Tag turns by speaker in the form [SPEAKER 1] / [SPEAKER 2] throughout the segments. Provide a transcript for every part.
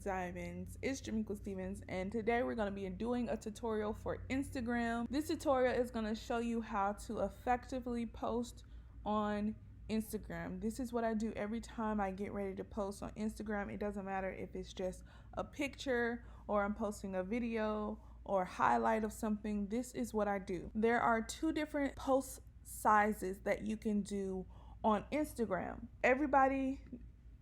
[SPEAKER 1] Diamonds? It's Jamequa Stevens, and today we're going to be doing a tutorial for Instagram. This tutorial is going to show you how to effectively post on Instagram. This is what I do every time I get ready to post on Instagram. It doesn't matter if it's just a picture or I'm posting a video or highlight of something. This is what I do. There are two different post sizes that you can do on Instagram. Everybody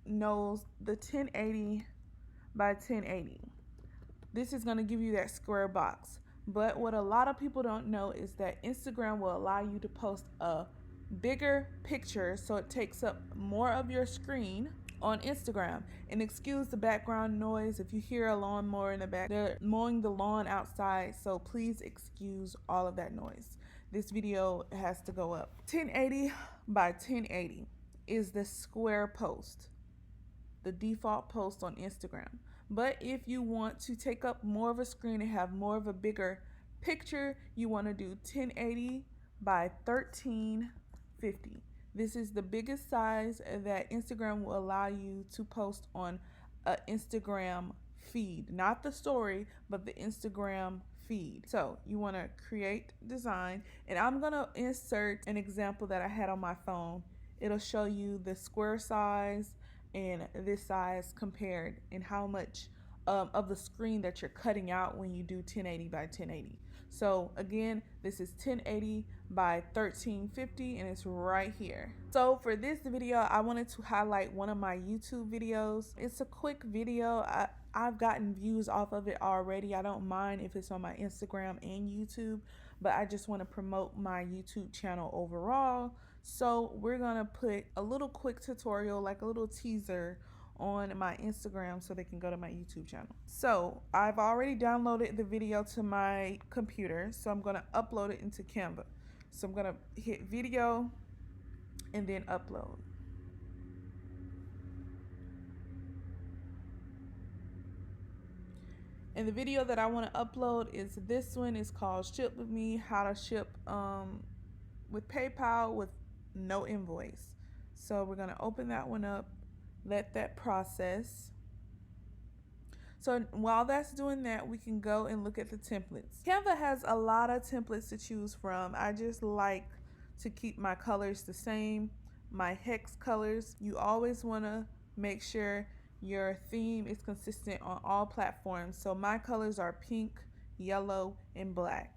[SPEAKER 1] knows the 1080 by 1080. This is going to give you that square box. But what a lot of people don't know is that Instagram will allow you to post a bigger picture, so it takes up more of your screen on Instagram. And excuse the background noise if you hear a lawnmower in the back. They're mowing the lawn outside, so please excuse all of that noise. This video has to go up. 1080 by 1080 is the square post, the default post on Instagram. But if you want to take up more of a screen and have more of a bigger picture, you want to do 1080 by 1350. This is the biggest size that Instagram will allow you to post on an Instagram feed, not the story, but the Instagram feed. So you want to create design, and I'm going to insert an example that I had on my phone. It'll show you the square size and this size compared, and how much of the screen that you're cutting out when you do 1080 by 1080. So again, this is 1080 by 1350, and it's right here. So for this video, I wanted to highlight one of my YouTube videos. It's a quick video. I've gotten views off of it already. I don't mind if it's on my Instagram and YouTube, but I just want to promote my YouTube channel overall. So we're gonna put a little quick tutorial, like a little teaser, on my Instagram so they can go to my YouTube channel. So I've already downloaded the video to my computer, so I'm gonna upload it into Canva. So I'm gonna hit video and then upload. And the video that I want to upload is this one. It's called Ship With Me, how to ship with PayPal with no invoice. So we're going to open that one up, let that process. So while that's doing that, we can go and look at the templates. Canva has a lot of templates to choose from. I just like to keep my colors the same, my hex colors. You always want to make sure your theme is consistent on all platforms. So my colors are pink, yellow, and black.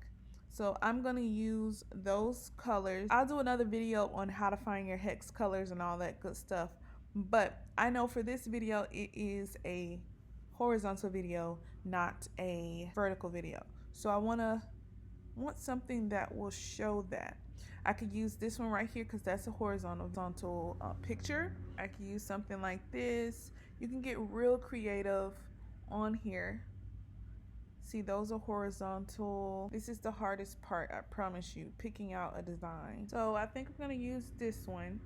[SPEAKER 1] So I'm going to use those colors. I'll do another video on how to find your hex colors and all that good stuff. But I know for this video, it is a horizontal video, not a vertical video. So I want something that will show that. I could use this one right here because that's a horizontal picture. I could use something like this. You can get real creative on here. See, those are horizontal. This is the hardest part, I promise you, picking out a design. So I think I'm gonna use this one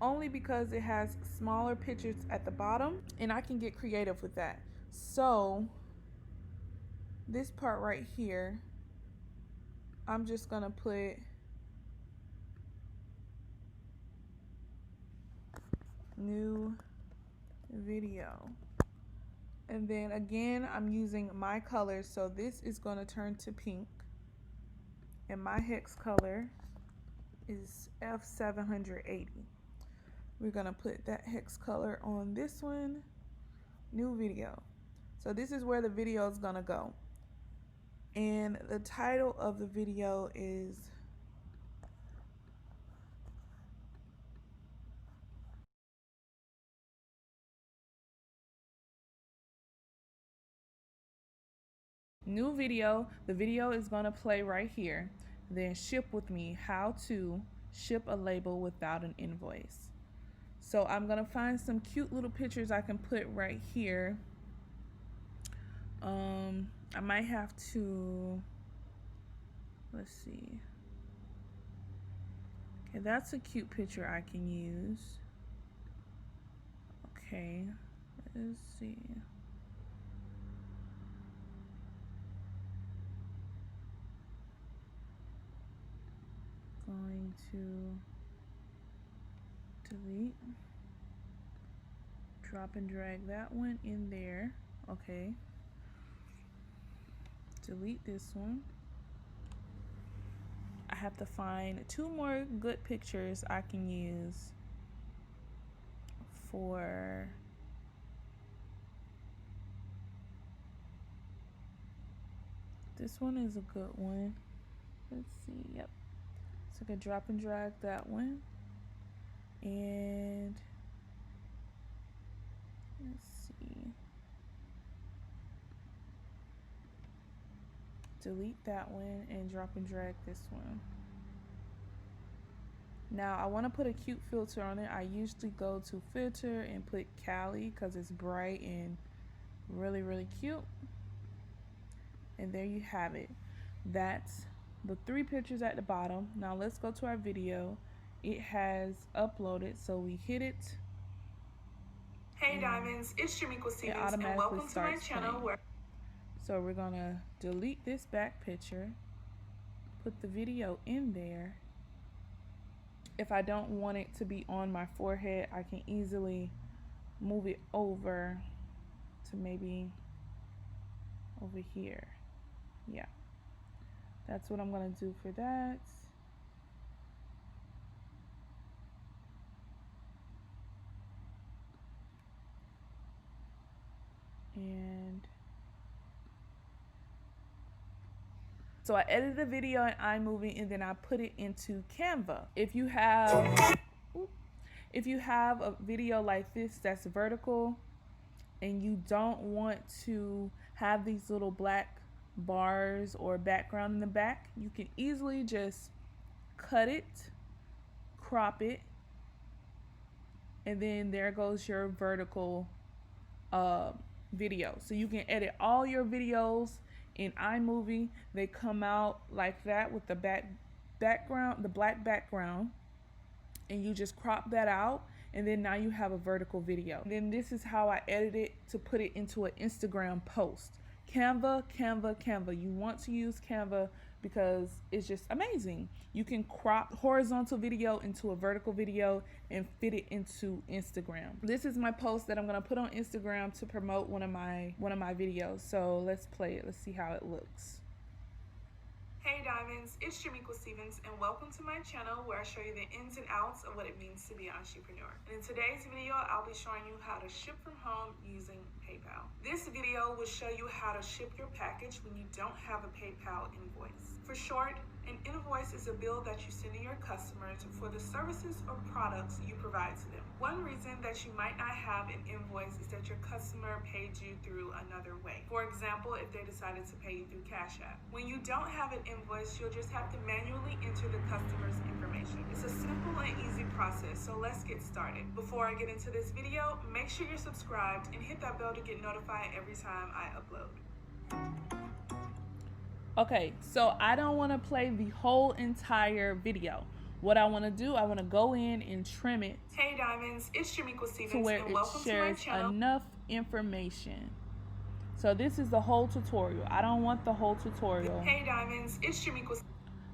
[SPEAKER 1] only because it has smaller pictures at the bottom and I can get creative with that. So this part right here, I'm just gonna put new video. And then again, I'm using my colors. So this is going to turn to pink. And my hex color is F780. We're going to put that hex color on this one. New video. So this is where the video is going to go. And the title of the video is new video. The video is going to play right here. Then ship with me, how to ship a label without an invoice. So I'm going to find some cute little pictures I can put right here. I might have to, let's see. Okay, that's a cute picture I can use. Okay, let's see. Going to delete, drop and drag that one in there. Okay. Delete this one. I have to find 2 more good pictures I can use for this one is a good one. Let's see. Yep. So I can drop and drag that one. And let's see. Delete that one and drop and drag this one. Now I want to put a cute filter on it. I usually go to filter and put Cali because it's bright and really, really cute. And there you have it. That's the 3 pictures at the bottom. Now let's go to our video. It has uploaded, so we hit it.
[SPEAKER 2] Hey Diamonds, it's Jamequa Stevens and welcome to my channel.
[SPEAKER 1] So we're gonna delete this back picture, put the video in there. If I don't want it to be on my forehead, I can easily move it over to maybe over here. Yeah, that's what I'm gonna do for that. And so I edited the video in iMovie and then I put it into Canva. If you have a video like this that's vertical and you don't want to have these little black bars or background in the back, you can easily just cut it, crop it, and then there goes your vertical video. So you can edit all your videos in iMovie. They come out like that with the background, the black background, and you just crop that out, and then now you have a vertical video. And then this is how I edit it to put it into an Instagram post. Canva, Canva, Canva. You want to use Canva because it's just amazing. You can crop horizontal video into a vertical video and fit it into Instagram. This is my post that I'm gonna put on Instagram to promote one of my videos. So let's play it. Let's see how it looks.
[SPEAKER 2] Hey Diamonds, it's Jamequa Stevens and welcome to my channel where I show you the ins and outs of what it means to be an entrepreneur. And in today's video, I'll be showing you how to ship from home using PayPal. This video will show you how to ship your package when you don't have a PayPal invoice. For short, an invoice is a bill that you send to your customers for the services or products you provide to them. One reason that you might not have an invoice is that your customer paid you through another way. For example, if they decided to pay you through Cash App. When you don't have an invoice, you'll just have to manually enter the customer's information. It's a simple and easy process, so let's get started. Before I get into this video, make sure you're subscribed and hit that bell to get notified every time I upload.
[SPEAKER 1] Okay, so I don't want to play the whole entire video. What I want to do, I want to go in and trim it.
[SPEAKER 2] Hey Diamonds, it's Jamequa Stevens
[SPEAKER 1] to where
[SPEAKER 2] and
[SPEAKER 1] it
[SPEAKER 2] welcome
[SPEAKER 1] shares
[SPEAKER 2] to my channel.
[SPEAKER 1] Enough information. So this is the whole tutorial. I don't want the whole tutorial.
[SPEAKER 2] Hey Diamonds, it's Jamequa.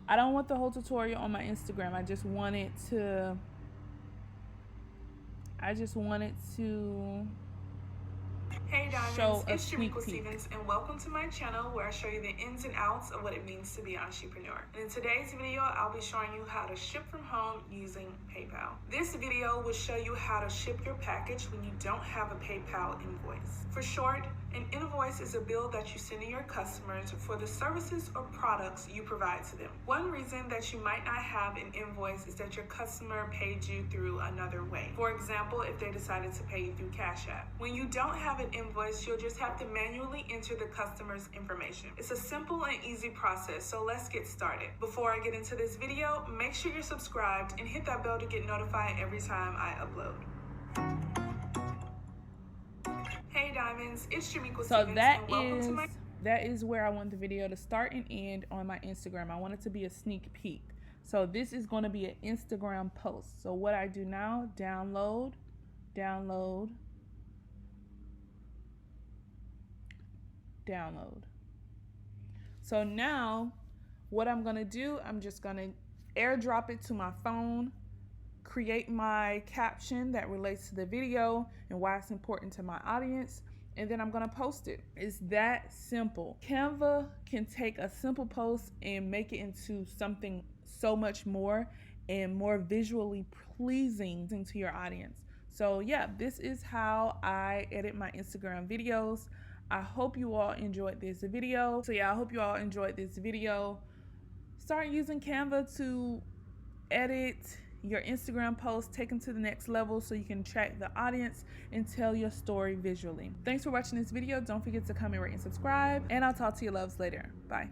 [SPEAKER 1] I don't want the whole tutorial on my Instagram. I just want it to
[SPEAKER 2] Hey Diamonds, it's Jamequa Stevens and welcome to my channel where I show you the ins and outs of what it means to be an entrepreneur. And in today's video, I'll be showing you how to ship from home using PayPal. This video will show you how to ship your package when you don't have a PayPal invoice. For short, an invoice is a bill that you send to your customers for the services or products you provide to them. One reason that you might not have an invoice is that your customer paid you through another way. For example, if they decided to pay you through Cash App. When you don't have an invoice, you'll just have to manually enter the customer's information. It's a simple and easy process, so let's get started. Before I get into this video, make sure you're subscribed and hit that bell to get notified every time I upload. Hey Diamonds, it's Jamequa Stevens and welcome to my...
[SPEAKER 1] that is where I want the video to start and end on my Instagram. I want it to be a sneak peek. So this is going to be an Instagram post. So what I do now, download. So now what I'm going to do, I'm just going to airdrop it to my phone, create my caption that relates to the video and why it's important to my audience, and then I'm gonna post it. It's that simple. Canva can take a simple post and make it into something so much more and more visually pleasing to your audience. So yeah, this is how I edit my Instagram videos. I hope you all enjoyed this video. Start using Canva to edit your Instagram posts, take them to the next level so you can attract the audience and tell your story visually. Thanks for watching this video. Don't forget to comment, rate, and subscribe, and I'll talk to you loves later. Bye.